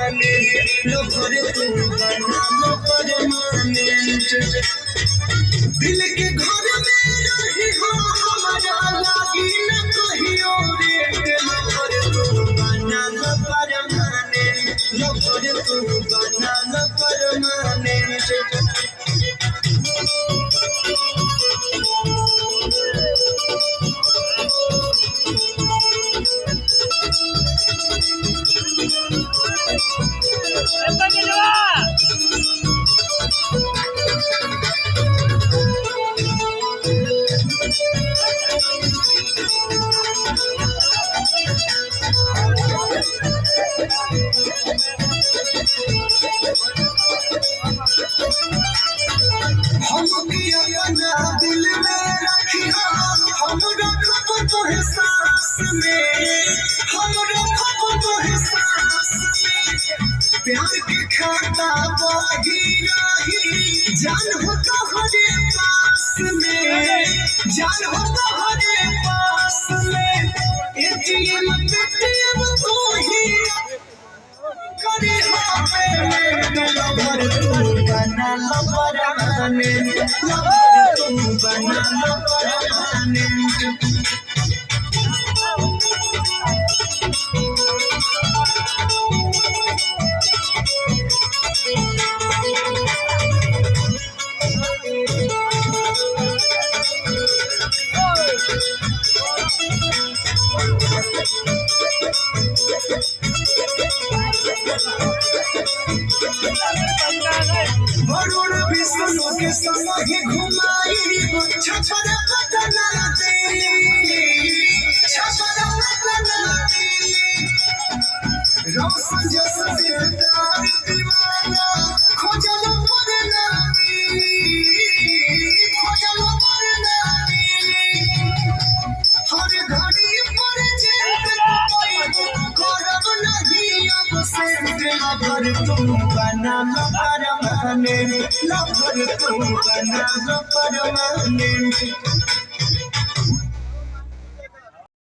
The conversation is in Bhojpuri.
लवर तू बना लो परमानेंट। दिल के घर में रही हो हमारा लागी न कहियो रेट। लवर तू बना लो परमानेंट। लवर तू बना लो परमानेंट। दिल में रखिया हम रखब तोहे सांस में। हम रखब तोहे सांस में। प्यार के खाता बही रही जान हो तोहरे पास में। जान हो तोहरे पास में। एटीएम पेटीएम तू ही करे हमें। लवर तू बना लो परमानेंट। लवर तू बना लो परमानेंट। वरुण विष्णु के संग ही घुमाई छपरा पटना दिल्ली। छपरा पटना दिल्ली। रोशन जैसा दिलदार दीवाना खोजल मरना मिली। खोजल मरना मिली। हर घड़ी पर जेब करब नहीं अब से। लवर तू बना लो परमानेंट। लवर तू बना लो परमानेंट।